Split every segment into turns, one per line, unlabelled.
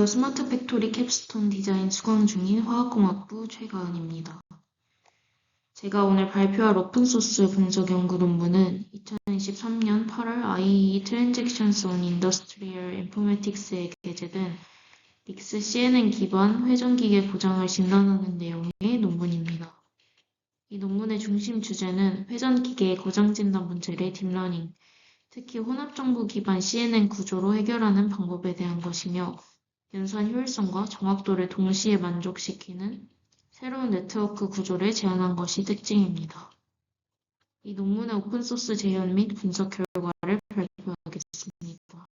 안녕하세요. 스마트 팩토리 캡스톤 디자인 수강 중인 화학공학부 최가은입니다. 제가 오늘 발표할 오픈소스 분석 연구 논문은 2023년 8월 IEEE Transactions on Industrial Informatics에 게재된 믹스 CNN 기반 회전기계 고장을 진단하는 내용의 논문입니다. 이 논문의 중심 주제는 회전기계의 고장 진단 문제를 딥러닝, 특히 혼합정보 기반 CNN 구조로 해결하는 방법에 대한 것이며 연산 효율성과 정확도를 동시에 만족시키는 새로운 네트워크 구조를 제안한 것이 특징입니다. 이 논문의 오픈소스 재현 및 분석 결과를 발표하겠습니다.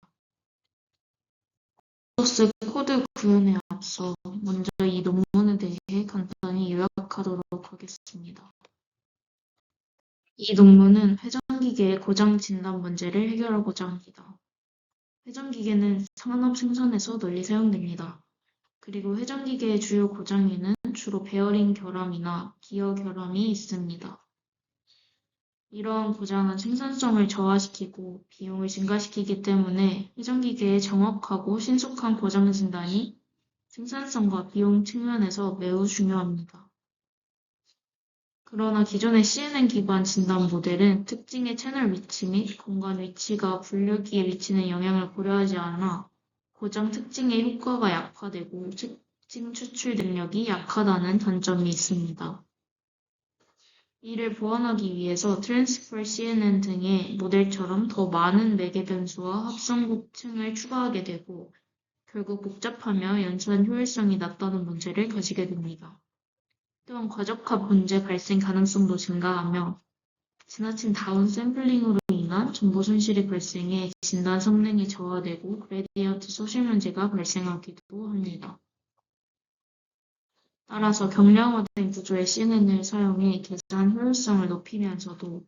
오픈소스 코드 구현에 앞서 먼저 이 논문에 대해 간단히 요약하도록 하겠습니다. 이 논문은 회전기계의 고장 진단 문제를 해결하고자 합니다. 회전기계는 산업 생산에서 널리 사용됩니다. 그리고 회전기계의 주요 고장에는 주로 베어링 결함이나 기어 결함이 있습니다. 이러한 고장은 생산성을 저하시키고 비용을 증가시키기 때문에 회전기계의 정확하고 신속한 고장 진단이 생산성과 비용 측면에서 매우 중요합니다. 그러나 기존의 CNN 기반 진단 모델은 특징의 채널 위치 및 공간 위치가 분류기에 미치는 영향을 고려하지 않아 고장 특징의 효과가 약화되고 특징 추출 능력이 약하다는 단점이 있습니다. 이를 보완하기 위해서 트랜스퍼 CNN 등의 모델처럼 더 많은 매개 변수와 합성곱층을 추가하게 되고 결국 복잡하며 연산 효율성이 낮다는 문제를 가지게 됩니다. 또한 과적합 문제 발생 가능성도 증가하며 지나친 다운 샘플링으로 인한 정보 손실이 발생해 진단 성능이 저하되고 그레디언트 소실 문제가 발생하기도 합니다. 따라서 경량화된 구조의 CNN을 사용해 계산 효율성을 높이면서도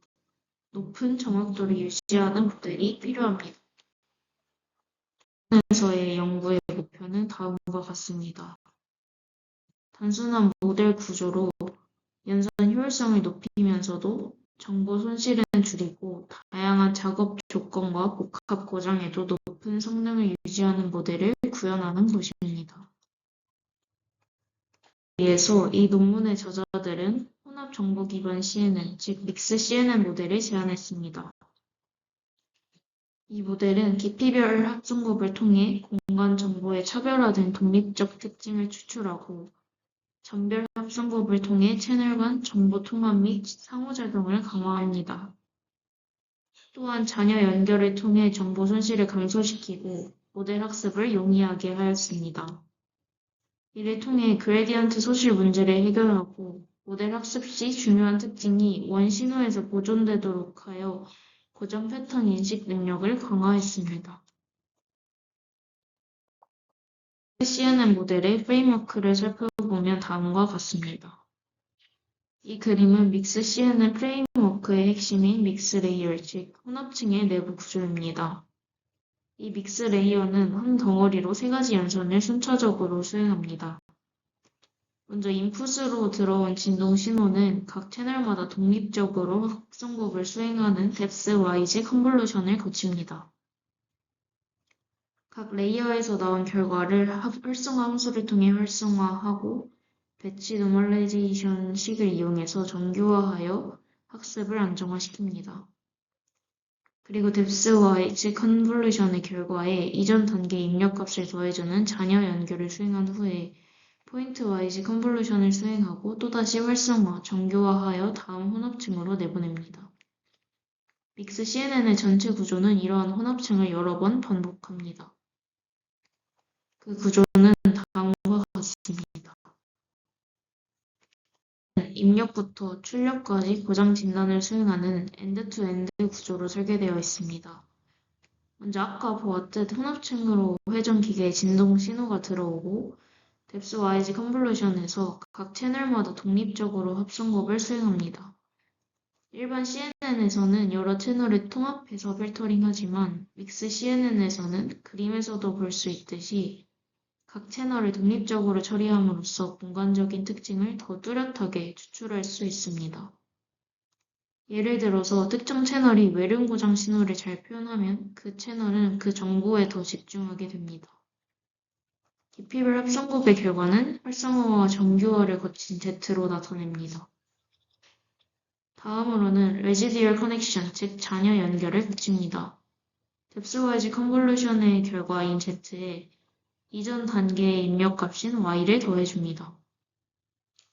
높은 정확도를 유지하는 모델이 필요합니다. 에서의 연구의 목표는 다음과 같습니다. 단순한 모델 구조로 연산 효율성을 높이면서도 정보 손실은 줄이고 다양한 작업 조건과 복합 고장에도 높은 성능을 유지하는 모델을 구현하는 것입니다. 위해서 이 논문의 저자들은 혼합 정보 기반 CNN, 즉 믹스 CNN 모델을 제안했습니다. 이 모델은 깊이별 합성곱을 통해 공간 정보의 차별화된 독립적 특징을 추출하고 점별 합성곱을 통해 채널 간 정보 통합 및 상호작용을 강화합니다. 또한 잔여 연결을 통해 정보 손실을 감소시키고 모델 학습을 용이하게 하였습니다. 이를 통해 그레디언트 소실 문제를 해결하고 모델 학습 시 중요한 특징이 원 신호에서 보존되도록 하여 고정 패턴 인식 능력을 강화했습니다. CNN 모델의 프레임워크를 살펴보면 다음과 같습니다. 이 그림은 믹스 CNN 프레임워크의 핵심인 믹스 레이어, 즉 혼합층의 내부 구조입니다. 이 믹스 레이어는 한 덩어리로 세 가지 연산을 순차적으로 수행합니다. 먼저 인풋으로 들어온 진동 신호는 각 채널마다 독립적으로 합성곱을 수행하는 뎁스 와이즈 컨볼루션을 거칩니다. 각 레이어에서 나온 결과를 활성화 함수를 통해 활성화하고 배치 노멀라이제이션 식을 이용해서 정교화하여 학습을 안정화시킵니다. 그리고 뎁스 와이즈 컨볼루션의 결과에 이전 단계 입력값을 더해주는 잔여 연결을 수행한 후에 포인트 와이즈 컨볼루션을 수행하고 또다시 활성화, 정교화하여 다음 혼합층으로 내보냅니다. 믹스 CNN의 전체 구조는 이러한 혼합층을 여러 번 반복합니다. 그 구조는 다음과 같습니다. 입력부터 출력까지 고장 진단을 수행하는 엔드-투-엔드 구조로 설계되어 있습니다. 먼저 아까 보았듯 혼합층으로 회전기계에 진동 신호가 들어오고 뎁스 와이즈 컨볼루션에서 각 채널마다 독립적으로 합성곱을 수행합니다. 일반 CNN에서는 여러 채널을 통합해서 필터링하지만 믹스 CNN에서는 그림에서도 볼 수 있듯이 각 채널을 독립적으로 처리함으로써 공간적인 특징을 더 뚜렷하게 추출할 수 있습니다. 예를 들어서 특정 채널이 외륜 고장 신호를 잘 표현하면 그 채널은 그 정보에 더 집중하게 됩니다. 깊이별 합성곱의 결과는 활성화와 정규화를 거친 Z로 나타냅니다. 다음으로는 레지듀얼 커넥션, 즉 잔여 연결을 거칩니다. 뎁스와이즈 컨볼루션의 결과인 Z에 이전 단계의 입력값인 Y를 더해줍니다.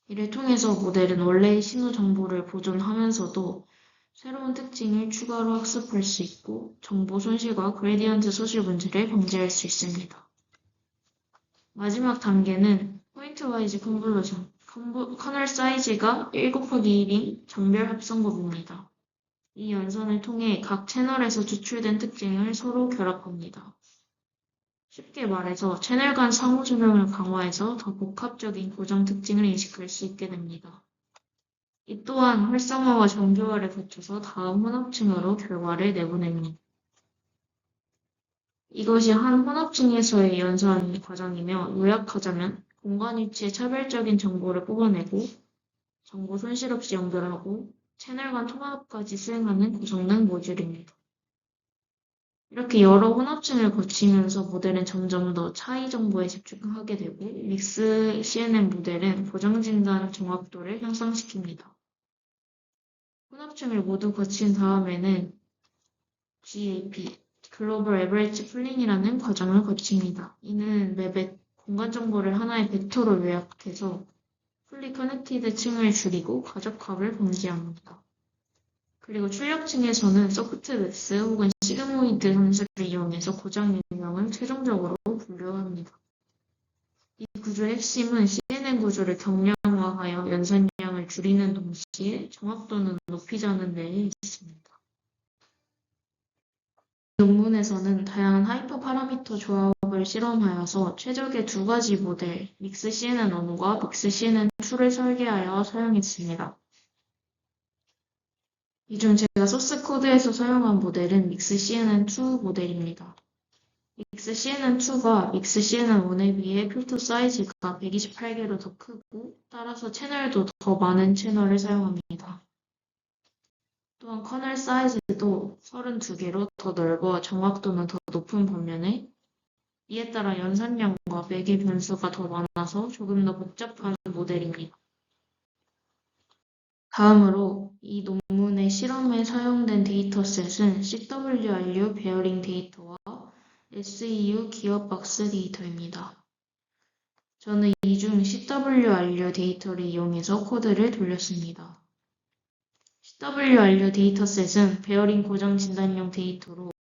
이를 통해서 모델은 원래의 신호 정보를 보존하면서도 새로운 특징을 추가로 학습할 수 있고 정보 손실과 그레디언트 소실 문제를 방지할 수 있습니다. 마지막 단계는 포인트와이즈 컨볼루션, 커널 사이즈가 1/1인 전별 합성곱입니다. 이 연산을 통해 각 채널에서 추출된 특징을 서로 결합합니다. 쉽게 말해서 채널 간 상호작용을 강화해서 더 복합적인 고정 특징을 인식할 수 있게 됩니다. 이 또한 활성화와 정교화를 거쳐서 다음 혼합층으로 결과를 내보냅니다. 이것이 한 혼합층에서의 연산 과정이며 요약하자면 공간 위치의 차별적인 정보를 뽑아내고 정보 손실 없이 연결하고 채널 간 통합까지 수행하는 고성능 모듈입니다. 이렇게 여러 혼합층을 거치면서 모델은 점점 더 차이 정보에 집중하게 되고 믹스 CNN 모델은 고정진단 정확도를 향상시킵니다. 혼합층을 모두 거친 다음에는 GAP, 글로벌 에버리지 풀링이라는 과정을 거칩니다. 이는 맵의 공간 정보를 하나의 벡터로 요약해서 풀리 커넥티드 층을 줄이고 과적합을 방지합니다. 그리고 출력층에서는 소프트맥스 혹은 시그모이드 함수를 이용해서 고장 유형을 최종적으로 분류합니다. 이 구조의 핵심은 CNN 구조를 경량화하여 연산량을 줄이는 동시에 정확도는 높이자는 데에 있습니다. 논문에서는 다양한 하이퍼 파라미터 조합을 실험하여서 최적의 두 가지 모델, 믹스 CNN1과 믹스 CNN2를 설계하여 사용했습니다. 이 중 제가 소스 코드에서 사용한 모델은 믹스 CNN2 모델입니다. 믹스 CNN2가 믹스 CNN1에 비해 필터 사이즈가 128개로 더 크고 따라서 채널도 더 많은 채널을 사용합니다. 또한 커널 사이즈도 32개로 더 넓어 정확도는 더 높은 반면에 이에 따라 연산량과 매개 변수가 더 많아서 조금 더 복잡한 모델입니다. 다음으로 이 논문의 실험에 사용된 데이터셋은 CWRU 베어링 데이터와 SEU 기어박스 데이터입니다. 저는 이 중 CWRU 데이터를 이용해서 코드를 돌렸습니다. CWRU 데이터셋은 베어링 고정 진단용 데이터로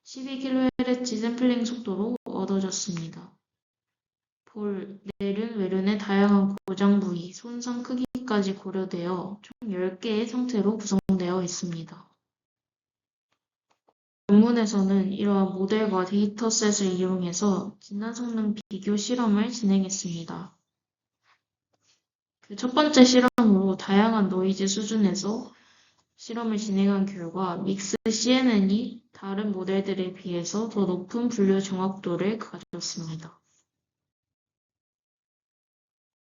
12kHz 샘플링 속도로 얻어졌습니다. 볼, 내륜, 외륜의 다양한 고장 부위, 손상 크기까지 고려되어 총 10개의 상태로 구성되어 있습니다. 논문에서는 이러한 모델과 데이터셋을 이용해서 진단 성능 비교 실험을 진행했습니다. 그 첫 번째 실험으로 다양한 노이즈 수준에서 실험을 진행한 결과 믹스 CNN이 다른 모델들에 비해서 더 높은 분류 정확도를 가졌습니다.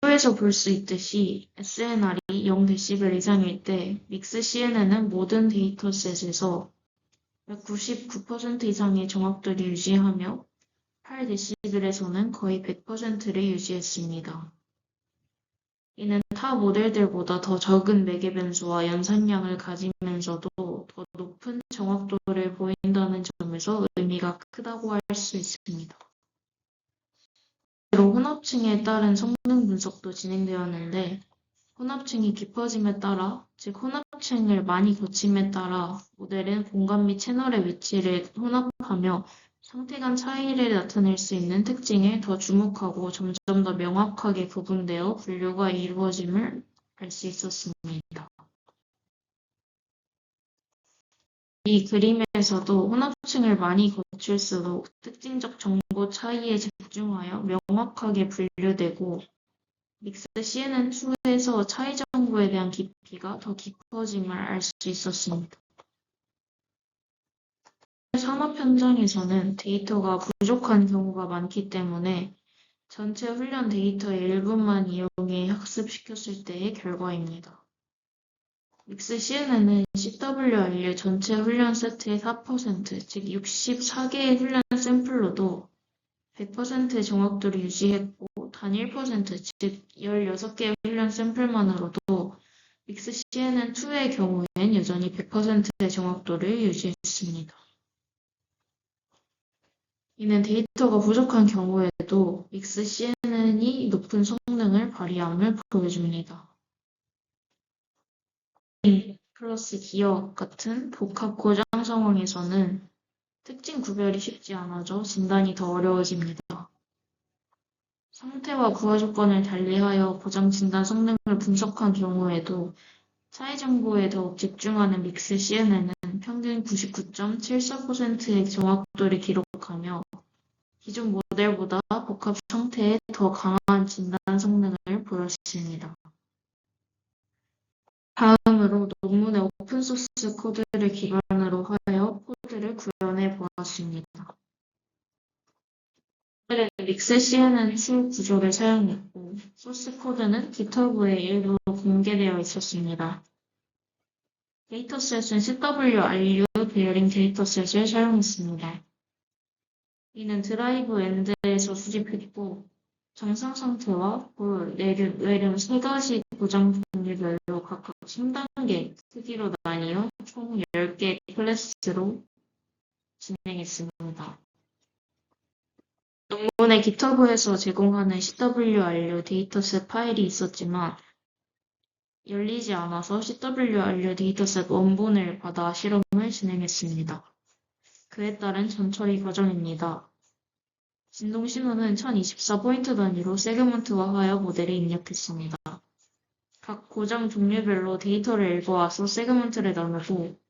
표에서 볼 수 있듯이 SNR이 0dB 이상일 때 믹스 CNN은 모든 데이터셋에서 199% 이상의 정확도를 유지하며 8dB에서는 거의 100%를 유지했습니다. 이는 타 모델들보다 더 적은 매개 변수와 연산량을 가지면서도 더 높은 정확도를 보인다는 점에서 의미가 크다고 할 수 있습니다. 혼합층에 따른 성능 분석도 진행되었는데 혼합층이 깊어짐에 따라, 즉 혼합층을 많이 거침에 따라 모델은 공간 및 채널의 위치를 혼합하며 상태 간 차이를 나타낼 수 있는 특징에 더 주목하고 점점 더 명확하게 구분되어 분류가 이루어짐을 알 수 있었습니다. 이 그림에서도 혼합층을 많이 거칠수록 특징적 정보 차이에 집중하여 명확하게 분류되고 믹스 CNN2에서 차이 정보에 대한 깊이가 더 깊어짐을 알 수 있었습니다. 산업 현장에서는 데이터가 부족한 경우가 많기 때문에 전체 훈련 데이터의 일부만 이용해 학습시켰을 때의 결과입니다. 믹스 CNN은 CWRU 전체 훈련 세트의 4%, 즉 64개의 훈련 샘플로도 100%의 정확도를 유지했고 단 1%, 즉 16개의 훈련 샘플만으로도 믹스 CNN2의 경우엔 여전히 100%의 정확도를 유지했습니다. 이는 데이터가 부족한 경우에도 믹스 CNN이 높은 성능을 발휘함을 보여줍니다. 플러스 기억 같은 복합 고장 상황에서는 특징 구별이 쉽지 않아져 진단이 더 어려워집니다. 상태와 부하 조건을 달리하여 고장 진단 성능을 분석한 경우에도 차이 정보에 더욱 집중하는 믹스 CNN은 평균 99.74%의 정확도를 기록하며 기존 모델보다 복합 상태에 더 강한 진단 성능을 보였습니다. 다음으로 논문의 오픈소스 코드를 기반으로 하여 코드를 구현해 보았습니다. 오늘은 믹스 CNN2 구조를 사용했고 소스 코드는 GitHub에 일부 공개되어 있었습니다. 데이터셋은 CWRU 베어링 데이터셋을 사용했습니다. 이는 드라이브 엔드에서 수집했고 정상 상태와 볼, 내륜 세 가지 고장 종류별로 각각 10단계 크기로 나뉘어 총 10개 클래스로 진행했습니다. 논문에 GitHub에서 제공하는 CWRU 데이터셋 파일이 있었지만 열리지 않아서 CWRU 데이터셋 원본을 받아 실험을 진행했습니다. 그에 따른 전처리 과정입니다. 진동 신호는 1024포인트 단위로 세그먼트화하여 모델에 입력했습니다. 각 고장 종류별로 데이터를 읽어와서 세그먼트를 나누고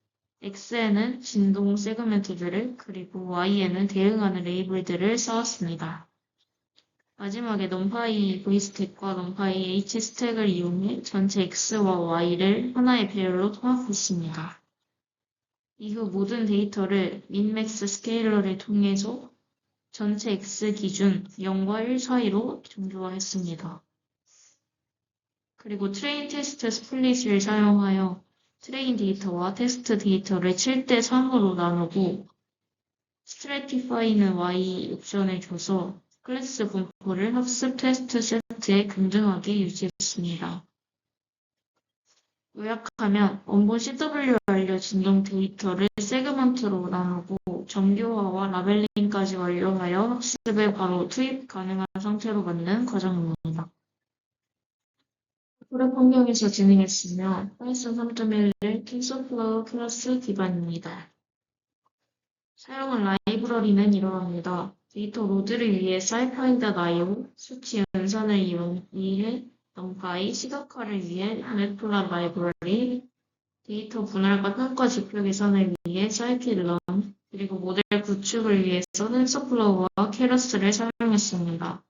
X에는 진동 세그먼트들을 그리고 Y에는 대응하는 레이블들을 쌓았습니다. 마지막에 numpy v스택과 numpy h스택을 이용해 전체 X와 Y를 하나의 배열로 통합했습니다. 이후 모든 데이터를 min-max 스케일러를 통해서 전체 X 기준 0과 1 사이로 정교화했습니다. 그리고 트레인 테스트 스플릿을 사용하여 트레인 데이터와 테스트 데이터를 7대3으로 나누고 스트래티파이는 Y 옵션을 줘서 클래스 분포를 학습 테스트 세트에 균등하게 유지했습니다. 요약하면 원본 CWRU 진동 데이터를 세그먼트로 나누고 정교화와 라벨링까지 완료하여 학습에 바로 투입 가능한 상태로 만든 과정입니다. 프랩 환경에서 진행했으며 파이썬 3.1을 텐서플로우 클래스 기반입니다. 사용한 라이브러리는 이러합니다. 데이터 로드를 위해 scipy.io, 수치 연산을 위해 numpy, 시각화를 위해 matplotlib 라이브러리, 데이터 분할과 평가 지표 계산을 위해 scikit-learn, 그리고 모델 구축을 위해서 tensorflow와 keras를 사용했습니다.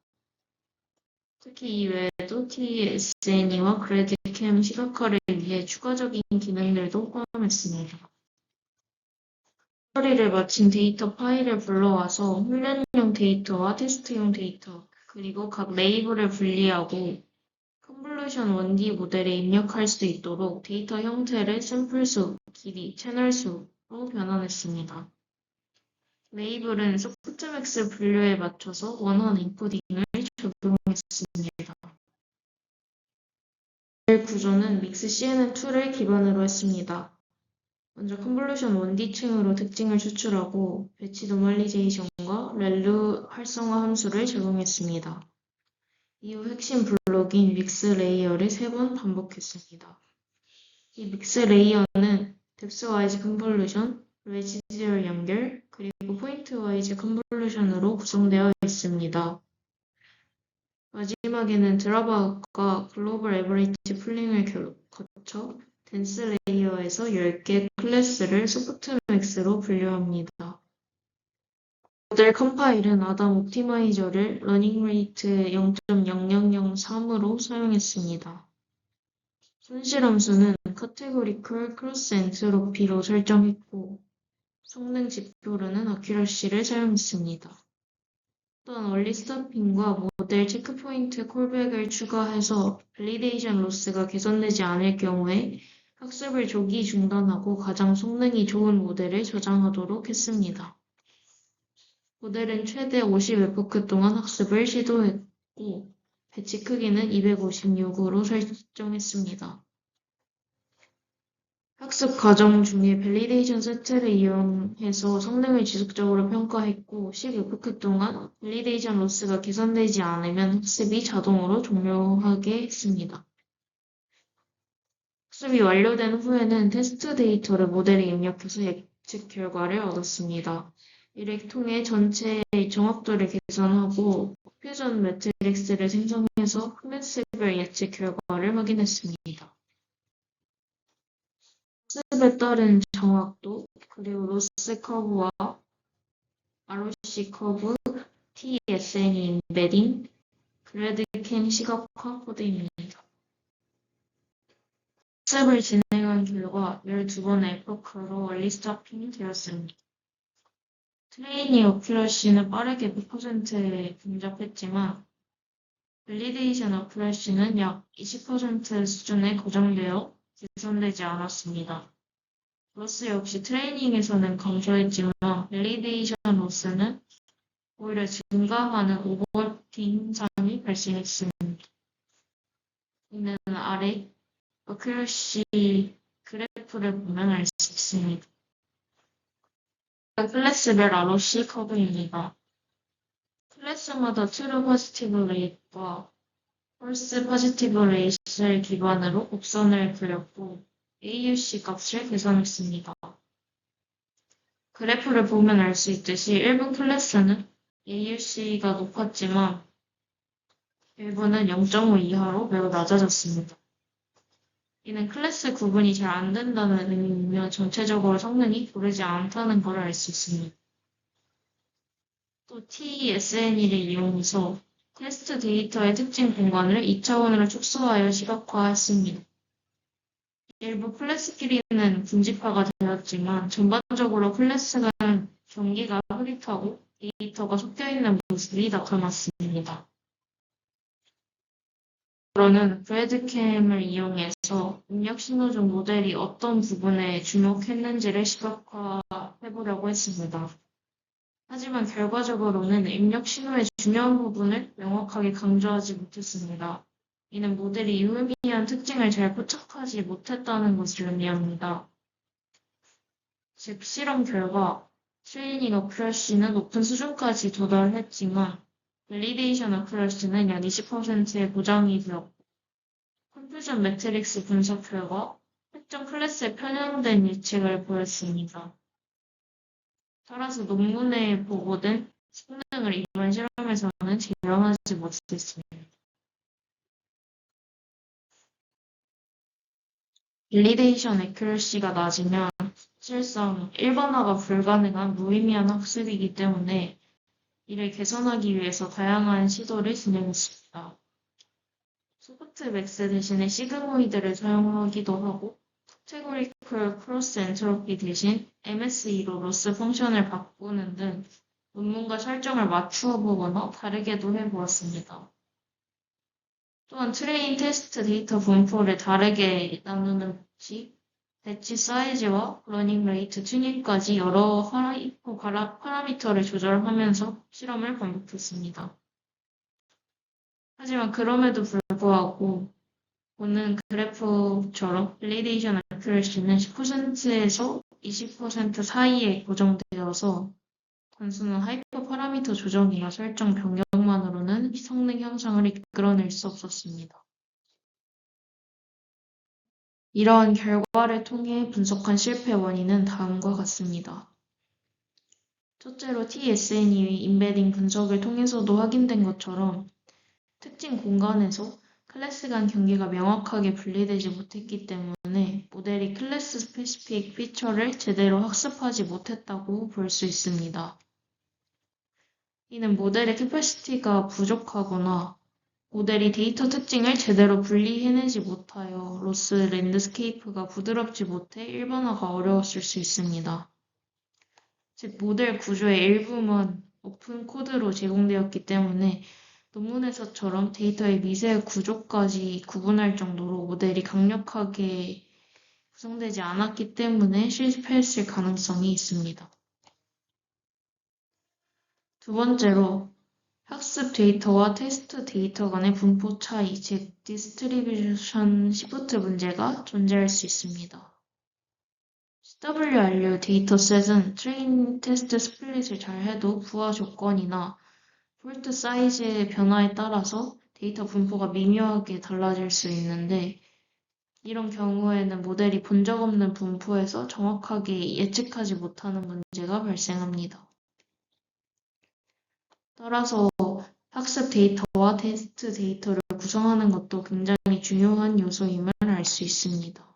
특히 이 외에도 tsne와 gradcam 시각화를 위해 추가적인 기능들도 포함했습니다. 처리를 마친 데이터 파일을 불러와서 훈련용 데이터와 테스트용 데이터, 그리고 각 레이블을 분리하고 컨볼루션 1D 모델에 입력할 수 있도록 데이터 형태를 샘플수, 길이, 채널수로 변환했습니다. 레이블은 소프트맥스 분류에 맞춰서 원하는 인코딩을 적용했습니다. 모델 구조는 믹스 CNN2를 기반으로 했습니다. 먼저 컨볼루션 1D층으로 특징을 추출하고 배치 노멀리제이션과 렐루 활성화 함수를 적용했습니다. 이후 핵심 블록인 믹스 레이어를 3번 반복했습니다. 이 믹스 레이어는 뎁스 와이즈 컨볼루션, 레지듀얼 연결, 그리고 포인트 와이즈 컨볼루션으로 구성되어 있습니다. 마지막에는 드랍아웃과 글로벌 에버리지 풀링을 거쳐 덴스 레이어에서 10개 클래스를 소프트맥스로 분류합니다. 모델 컴파일은 아담 옵티마이저를 러닝 레이트 0.0003으로 사용했습니다. 손실 함수는 카테고리컬 크로스 엔트로피로 설정했고 성능 지표로는 어큐러시를 사용했습니다. 또한 얼리 스토핑과 모델 체크포인트 콜백을 추가해서 밸리데이션 로스가 개선되지 않을 경우에 학습을 조기 중단하고 가장 성능이 좋은 모델을 저장하도록 했습니다. 모델은 최대 50에포크 동안 학습을 시도했고, 배치 크기는 256으로 설정했습니다. 학습 과정 중에 밸리데이션 세트를 이용해서 성능을 지속적으로 평가했고, 10에포크 동안 밸리데이션 로스가 개선되지 않으면 학습이 자동으로 종료하게 했습니다. 학습이 완료된 후에는 테스트 데이터를 모델에 입력해서 예측 결과를 얻었습니다. 이를 통해 전체의 정확도를 개선하고 퓨전 매트릭스를 생성해서 클래스별 예측 결과를 확인했습니다. 학습에 따른 정확도, 그리고 로스 커브와 ROC 커브, TSNE 인베딩, 그래드캠 시각화 코드입니다. 학습을 진행한 결과 12번의 에포크로 리스토핑 되었습니다. 트레이닝 어큐러시는 빠르게 100%에 근접했지만 밸리데이션 어큐러시는 약 20% 수준에 고정되어 개선되지 않았습니다. 로스 역시 트레이닝에서는 감소했지만 밸리데이션 로스는 오히려 증가하는 오버팅 사항이 발생했습니다. 이는 아래 어큐러시 그래프를 보면 알 수 있습니다. 클래스별 ROC 커브입니다. 클래스마다 트루 포지티브 레이트와 펄스 포지티브 레이트를 기반으로 곱선을 그렸고 AUC 값을 계산했습니다. 그래프를 보면 알 수 있듯이 일부 클래스는 AUC가 높았지만 일부는 0.5 이하로 매우 낮아졌습니다. 이는 클래스 구분이 잘 안 된다는 의미이며 전체적으로 성능이 고르지 않다는 것을 알 수 있습니다. 또 TSNE를 이용해서 테스트 데이터의 특징 공간을 2차원으로 축소하여 시각화했습니다. 일부 클래스끼리는 분집화가 되었지만 전반적으로 클래스 간 경계가 흐릿하고 데이터가 섞여있는 모습이 나타났습니다. 앞으로는 브래드캠을 이용해서 입력 신호 중 모델이 어떤 부분에 주목했는지를 시각화해보려고 했습니다. 하지만 결과적으로는 입력 신호의 중요한 부분을 명확하게 강조하지 못했습니다. 이는 모델이 유의미한 특징을 잘 포착하지 못했다는 것을 의미합니다. 즉, 실험 결과 트레이닝 어큐러시는 높은 수준까지 도달했지만 밸리데이션 어큐러시는 약 20%의 보장이 되었고 컴퓨전 매트릭스 분석 결과 특정 클래스에 편향된 예측을 보였습니다. 따라서 논문에 보고된 성능을 이번 실험에서는 재현하지 못했습니다. 밸리데이션 애큐러시가 낮으면 실상 일반화가 불가능한 무의미한 학습이기 때문에 이를 개선하기 위해서 다양한 시도를 진행했습니다. 소프트맥스 대신에 시그모이드를 사용하기도 하고 카테고리컬 크로스 엔트로피 대신 MSE로 로스 펑션을 바꾸는 등 논문과 설정을 맞추어 보거나 다르게도 해보았습니다. 또한 트레인 테스트 데이터 분포를 다르게 나누는 배치 사이즈와 러닝 레이트 튜닝까지 여러 하이퍼 파라미터를 조절하면서 실험을 반복했습니다. 하지만 그럼에도 불구하고 보는 그래프처럼 밸리데이션 어큐러시는 10%에서 20% 사이에 고정되어서 단순한 하이퍼 파라미터 조정이나 설정 변경만으로는 성능 향상을 이끌어낼 수 없었습니다. 이러한 결과를 통해 분석한 실패 원인은 다음과 같습니다. 첫째로 TSNE의 인베딩 분석을 통해서도 확인된 것처럼 특징 공간에서 클래스 간 경계가 명확하게 분리되지 못했기 때문에 모델이 클래스 스페시픽 피처를 제대로 학습하지 못했다고 볼 수 있습니다. 이는 모델의 캐퍼시티가 부족하거나 모델이 데이터 특징을 제대로 분리해내지 못하여 로스 랜드스케이프가 부드럽지 못해 일반화가 어려웠을 수 있습니다. 즉, 모델 구조의 일부만 오픈 코드로 제공되었기 때문에 논문에서처럼 데이터의 미세 구조까지 구분할 정도로 모델이 강력하게 구성되지 않았기 때문에 실패했을 가능성이 있습니다. 두 번째로 학습 데이터와 테스트 데이터 간의 분포 차이, 즉 디스트리뷰션 시프트 문제가 존재할 수 있습니다. CWRU 데이터셋은 트레이닝 테스트 스플릿을 잘 해도 부하 조건이나 폴트 사이즈의 변화에 따라서 데이터 분포가 미묘하게 달라질 수 있는데, 이런 경우에는 모델이 본 적 없는 분포에서 정확하게 예측하지 못하는 문제가 발생합니다. 따라서 학습 데이터와 테스트 데이터를 구성하는 것도 굉장히 중요한 요소임을 알 수 있습니다.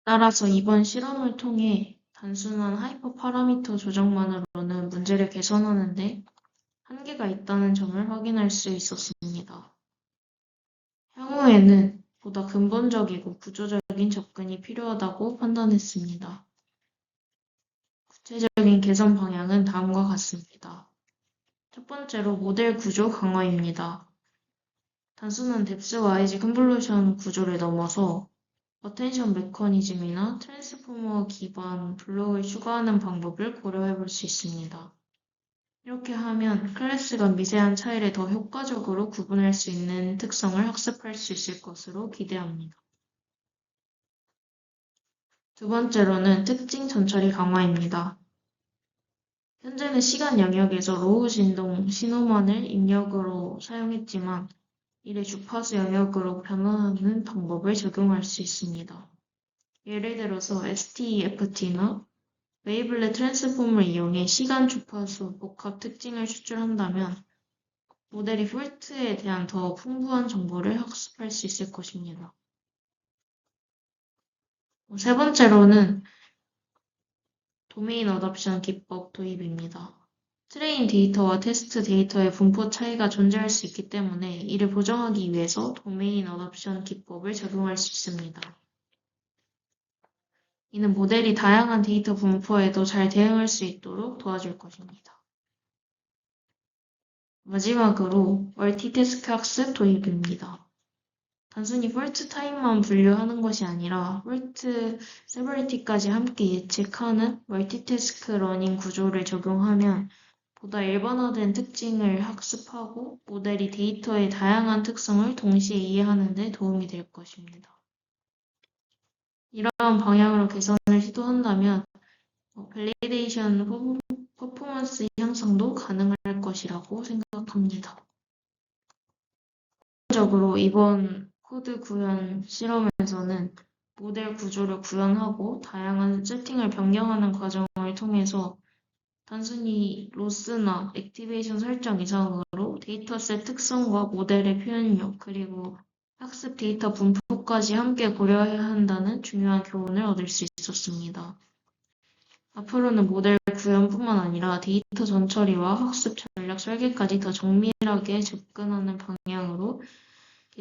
따라서 이번 실험을 통해 단순한 하이퍼 파라미터 조정만으로는 문제를 개선하는 데 한계가 있다는 점을 확인할 수 있었습니다. 향후에는 보다 근본적이고 구조적인 접근이 필요하다고 판단했습니다. 구체적인 개선 방향은 다음과 같습니다. 첫 번째로 모델 구조 강화입니다. 단순한 뎁스와이즈 컨볼루션 구조를 넘어서 어텐션 메커니즘이나 트랜스포머 기반 블록을 추가하는 방법을 고려해 볼 수 있습니다. 이렇게 하면 클래스 간 미세한 차이를 더 효과적으로 구분할 수 있는 특성을 학습할 수 있을 것으로 기대합니다. 두 번째로는 특징 전처리 강화입니다. 현재는 시간 영역에서 로우 진동 신호만을 입력으로 사용했지만 이를 주파수 영역으로 변환하는 방법을 적용할 수 있습니다. 예를 들어서 ST-EFT나 웨이블렛 트랜스폼을 이용해 시간 주파수 복합 특징을 추출한다면 모델이 폴트에 대한 더 풍부한 정보를 학습할 수 있을 것입니다. 세 번째로는 도메인 어답션 기법 도입입니다. 트레인 데이터와 테스트 데이터의 분포 차이가 존재할 수 있기 때문에 이를 보정하기 위해서 도메인 어답션 기법을 적용할 수 있습니다. 이는 모델이 다양한 데이터 분포에도 잘 대응할 수 있도록 도와줄 것입니다. 마지막으로 멀티태스크 학습 도입입니다. 단순히 폴트 타임만 분류하는 것이 아니라 폴트 세버리티까지 함께 예측하는 멀티태스크 러닝 구조를 적용하면 보다 일반화된 특징을 학습하고 모델이 데이터의 다양한 특성을 동시에 이해하는 데 도움이 될 것입니다. 이러한 방향으로 개선을 시도한다면 밸리데이션 퍼포먼스 향상도 가능할 것이라고 생각합니다. 적으로 이번 코드 구현 실험에서는 모델 구조를 구현하고 다양한 세팅을 변경하는 과정을 통해서 단순히 로스나 액티베이션 설정 이상으로 데이터셋 특성과 모델의 표현력, 그리고 학습 데이터 분포까지 함께 고려해야 한다는 중요한 교훈을 얻을 수 있었습니다. 앞으로는 모델 구현뿐만 아니라 데이터 전처리와 학습 전략 설계까지 더 정밀하게 접근하는 방향으로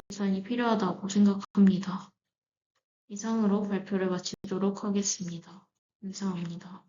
개선이 필요하다고 생각합니다. 이상으로 발표를 마치도록 하겠습니다. 감사합니다.